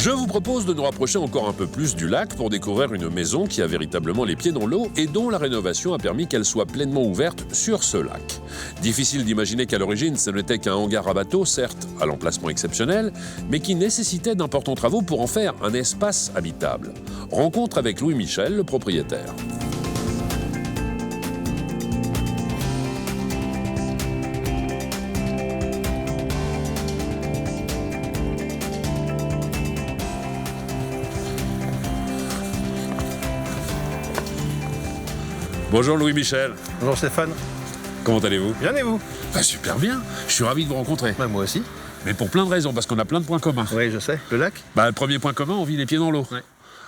Je vous propose de nous rapprocher encore un peu plus du lac pour découvrir une maison qui a véritablement les pieds dans l'eau et dont la rénovation a permis qu'elle soit pleinement ouverte sur ce lac. Difficile d'imaginer qu'à l'origine, ce n'était qu'un hangar à bateau, certes à l'emplacement exceptionnel, mais qui nécessitait d'importants travaux pour en faire un espace habitable. Rencontre avec Louis Michel, le propriétaire. Bonjour Louis Michel. Bonjour Stéphane. Comment allez-vous? Bien et vous? Super bien. Je suis ravi de vous rencontrer. Moi aussi. Mais pour plein de raisons, parce qu'on a plein de points communs. Oui, je sais. Le lac? Le premier point commun, on vit les pieds dans l'eau. Ouais.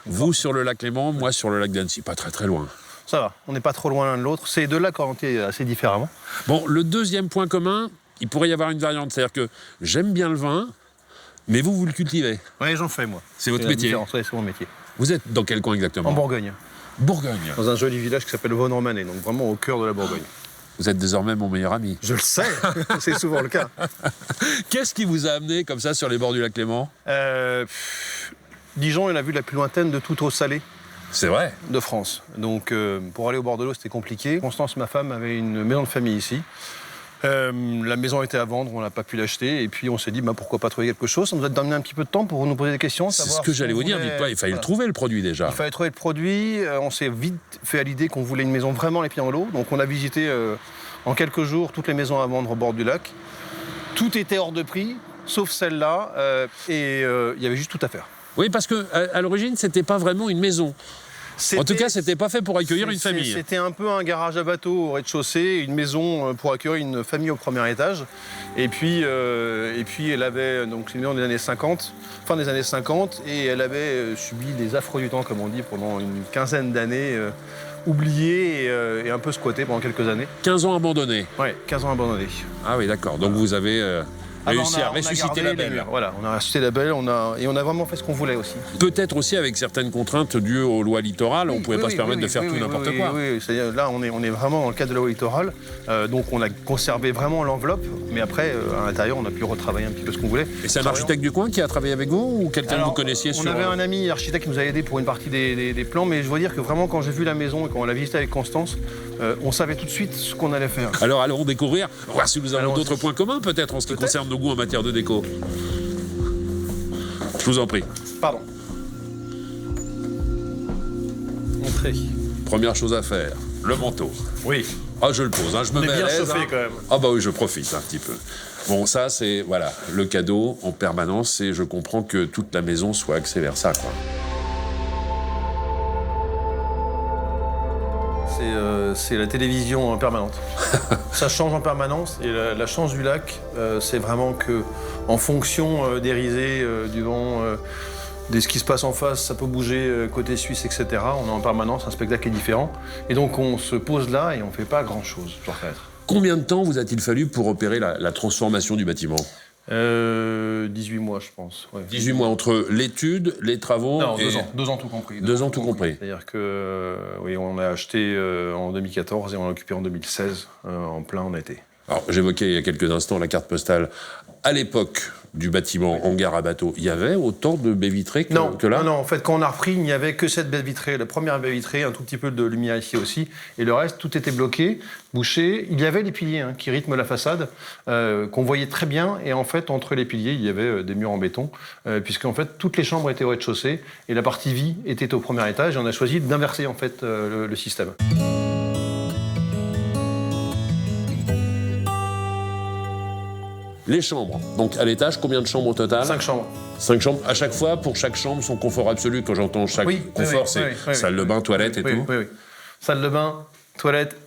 Vous sur le lac Léman, moi sur le lac d'Annecy, pas très très loin. Ça va, on n'est pas trop loin l'un de l'autre. C'est deux lacs orientés assez différemment. Bon, le deuxième point commun, il pourrait y avoir une variante. C'est-à-dire que j'aime bien le vin, mais vous le cultivez. Oui, j'en fais moi. C'est votre métier. Oui, c'est mon métier. Vous êtes dans quel coin exactement? En Bourgogne. Bourgogne. Dans un joli village qui s'appelle Vaune-Romanée, donc vraiment au cœur de la Bourgogne. Vous êtes désormais mon meilleur ami. Je le sais, c'est souvent le cas. Qu'est-ce qui vous a amené comme ça sur les bords du lac Léman? Dijon est la vue la plus lointaine de toute eau salée C'est vrai. de France. Donc pour aller au bord de l'eau, c'était compliqué. Constance, ma femme, avait une maison de famille ici. La maison était à vendre, on n'a pas pu l'acheter. Et puis on s'est dit, pourquoi pas trouver quelque chose? Ça nous a donné un petit peu de temps pour nous poser des questions. C'est ce que j'allais vous dire, dites pas, il fallait le trouver le produit déjà. Il fallait trouver le produit. On s'est vite fait à l'idée qu'on voulait une maison vraiment les pieds dans l'eau. Donc on a visité en quelques jours toutes les maisons à vendre au bord du lac. Tout était hors de prix, sauf celle-là. Et il y avait juste tout à faire. Oui, parce qu'à l'origine, c'était pas vraiment une maison. En tout cas, c'était pas fait pour accueillir une famille. C'était un peu un garage à bateau au rez-de-chaussée, une maison pour accueillir une famille au premier étage. Et puis elle avait, donc c'est une maison des années 50, fin des années 50, et elle avait subi des affres du temps, comme on dit, pendant une quinzaine d'années, oubliée et un peu squattée pendant quelques années. 15 ans abandonnés. Oui, 15 ans abandonnés. Ah oui, d'accord. Donc vous avez réussi à ressusciter la belle. Voilà, on a ressuscité la belle, et on a vraiment fait ce qu'on voulait aussi. Peut-être aussi avec certaines contraintes dues aux lois littorales, on ne pouvait pas se permettre de faire tout n'importe quoi. Oui, c'est-à-dire, là, on est vraiment dans le cadre de la loi littorale, donc on a conservé vraiment l'enveloppe, mais après, à l'intérieur, on a pu retravailler un petit peu ce qu'on voulait. Et c'est un architecte du coin qui a travaillé avec vous ou quelqu'un que vous connaissiez On avait un ami architecte qui nous a aidé pour une partie des plans, mais je dois dire que vraiment, quand j'ai vu la maison et quand on l'a visitée avec Constance, on savait tout de suite ce qu'on allait faire. Alors allons découvrir, voir si nous avons d'autres points communs peut-être en ce qui concerne nos goûts en matière de déco. Je vous en prie. Pardon. Entrez. Première chose à faire, le manteau. Oui. Ah, je le pose, je me mets à bien l'aise. chauffé quand même. Ah bah oui, je profite un petit peu. Bon, ça c'est, voilà, le cadeau en permanence, et je comprends que toute la maison soit axée vers ça, quoi. C'est la télévision permanente. Ça change en permanence, et la chance du lac, c'est vraiment que, en fonction des risées, du vent, de ce qui se passe en face, ça peut bouger côté suisse, etc. On a en permanence un spectacle qui est différent. Et donc on se pose là et on ne fait pas grand-chose, je dois reconnaître. Combien de temps vous a-t-il fallu pour opérer la transformation du bâtiment? 18 mois, je pense. Ouais. 18 mois entre l'étude, les travaux... Non, et... 2 ans. 2 ans tout compris. 2 ans tout compris. C'est-à-dire que, oui, on a acheté en 2014 et on l'a occupé en 2016, en plein été. Alors, j'évoquais il y a quelques instants la carte postale. À l'époque du bâtiment hangar à bateau, il y avait autant de baies vitrées que là? Non, en fait, quand on a repris, il n'y avait que cette baie vitrée, la première baie vitrée, un tout petit peu de lumière ici aussi, et le reste, tout était bloqué, bouché. Il y avait les piliers qui rythment la façade, qu'on voyait très bien, et en fait, entre les piliers, il y avait des murs en béton, puisqu'en fait, toutes les chambres étaient au rez-de-chaussée, et la partie vie était au premier étage, et on a choisi d'inverser, en fait, le système. Les chambres. Donc, à l'étage, combien de chambres au total? 5 chambres. 5 chambres. À chaque fois, pour chaque chambre, son confort absolu. Quand j'entends chaque confort, c'est salle de bain, toilette et tout. Oui. Salle de bain, toilette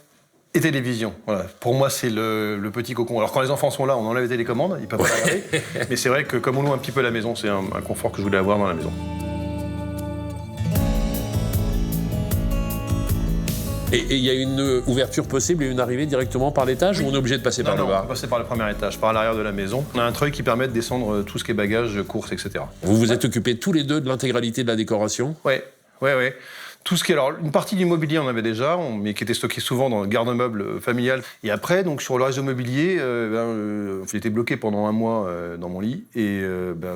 et télévision. Voilà. Pour moi, c'est le petit cocon. Alors, quand les enfants sont là, on enlève les télécommandes, ils peuvent pas regarder. Mais c'est vrai que, comme on loue un petit peu la maison, c'est un confort que je voulais avoir dans la maison. Et il y a une ouverture possible et une arrivée directement par l'étage, ou on est obligé de passer par le bas? On peut passer par le premier étage, par l'arrière de la maison. On a un treuil qui permet de descendre tout ce qui est bagages, courses, etc. Vous vous êtes occupés tous les deux de l'intégralité de la décoration? Oui. Tout ce qui est, alors, une partie du mobilier, on avait déjà, mais qui était stocké souvent dans le garde-meuble familial. Et après, donc, sur le reste du mobilier, j'étais bloqué pendant 1 mois dans mon lit. Et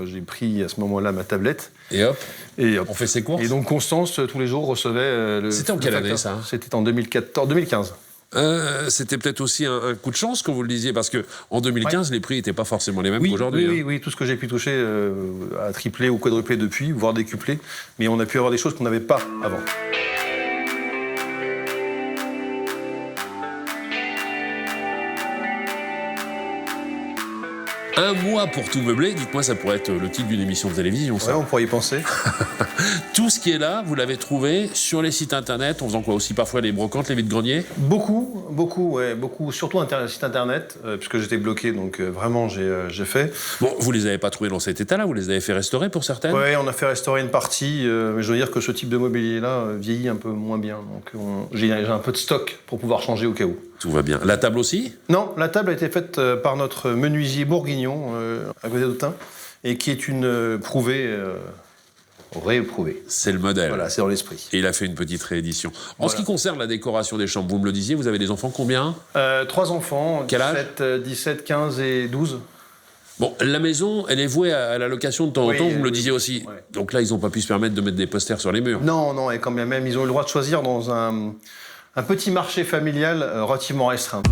j'ai pris à ce moment-là ma tablette. Et hop, on fait ses courses. Et donc, Constance, tous les jours, recevait le. C'était en quelle année, ça? C'était en 2015. C'était peut-être aussi un coup de chance, comme vous le disiez, parce qu'en 2015, les prix n'étaient pas forcément les mêmes qu'aujourd'hui. Oui, tout ce que j'ai pu toucher a triplé ou quadruplé depuis, voire décuplé. Mais on a pu avoir des choses qu'on n'avait pas avant. Un mois pour tout meubler, dites-moi, ça pourrait être le titre d'une émission de télévision, ça. Ouais, on pourrait y penser. Tout ce qui est là, vous l'avez trouvé sur les sites internet, en faisant quoi aussi parfois les brocantes, les vides-greniers? Beaucoup, surtout site internet, puisque j'étais bloqué, donc vraiment j'ai fait. Bon, vous les avez pas trouvés dans cet état-là, vous les avez fait restaurer pour certaines? Oui, on a fait restaurer une partie, mais je veux dire que ce type de mobilier-là vieillit un peu moins bien, donc j'ai un peu de stock pour pouvoir changer au cas où. Tout va bien. La table aussi? Non, la table a été faite par notre menuisier bourguignon, à côté d'Autun, et qui est une rééprouvée. C'est le modèle. Voilà, c'est dans l'esprit. Et il a fait une petite réédition. En ce qui concerne la décoration des chambres, vous me le disiez, vous avez des enfants combien? 3 enfants, quel âge? 17, 15 et 12. Bon, la maison, elle est vouée à la location de temps en temps, vous me le disiez aussi. Ouais. Donc là, ils n'ont pas pu se permettre de mettre des posters sur les murs. Non, et quand bien même, ils ont eu le droit de choisir dans un petit marché familial relativement restreint.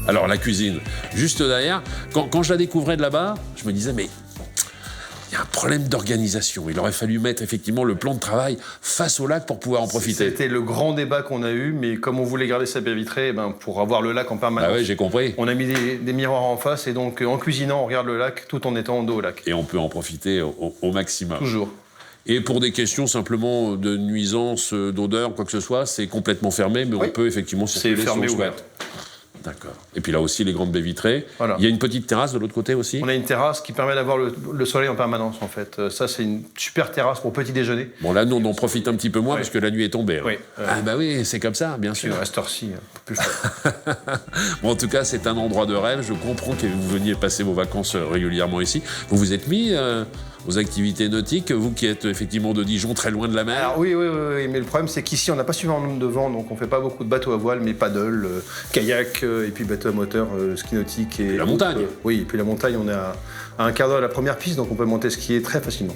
Alors, la cuisine, juste derrière, quand je la découvrais de là-bas, je me disais, mais il y a un problème d'organisation. Il aurait fallu mettre effectivement le plan de travail face au lac pour pouvoir en profiter. C'était le grand débat qu'on a eu, mais comme on voulait garder sa baie vitrée, pour avoir le lac en permanence, Ah oui, j'ai compris. on a mis des miroirs en face, et donc en cuisinant, on regarde le lac tout en étant en dos au lac. Et on peut en profiter au maximum. Toujours. Et pour des questions simplement de nuisance, d'odeur, quoi que ce soit, c'est complètement fermé, mais on peut effectivement circuler si on le souhaite. D'accord. Et puis là aussi, les grandes baies vitrées. Voilà. Il y a une petite terrasse de l'autre côté aussi? On a une terrasse qui permet d'avoir le soleil en permanence, en fait. Ça, c'est une super terrasse pour petit déjeuner. Bon, là, nous, on en profite un petit peu moins parce que la nuit est tombée. Oui. Ah bah oui, c'est comme ça, bien sûr. À cette heure-ci, plus Bon, en tout cas, c'est un endroit de rêve. Je comprends que vous veniez passer vos vacances régulièrement ici. Vous vous êtes mis aux activités nautiques, vous qui êtes effectivement de Dijon, très loin de la mer? Alors, oui, mais le problème, c'est qu'ici, on n'a pas suffisamment de nombre de vent, donc on fait pas beaucoup de bateaux à voile, mais paddle, kayak, et puis bateau à moteur, ski nautique. Et la montagne. Oui, et puis la montagne, on est à un quart d'heure à la première piste, donc on peut monter skier très facilement.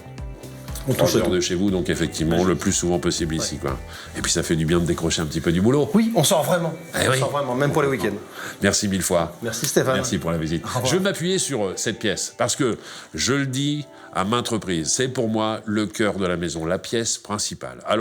On touche de chez vous, donc effectivement, le plus souvent possible ici, quoi. Et puis ça fait du bien de décrocher un petit peu du boulot. Oui, on sort vraiment. On sort vraiment, même pour les week-ends. Merci 1000 fois. Merci Stéphane. Merci pour la visite. Je vais m'appuyer sur cette pièce, parce que, je le dis à maintes reprises, c'est pour moi le cœur de la maison, la pièce principale. Alors,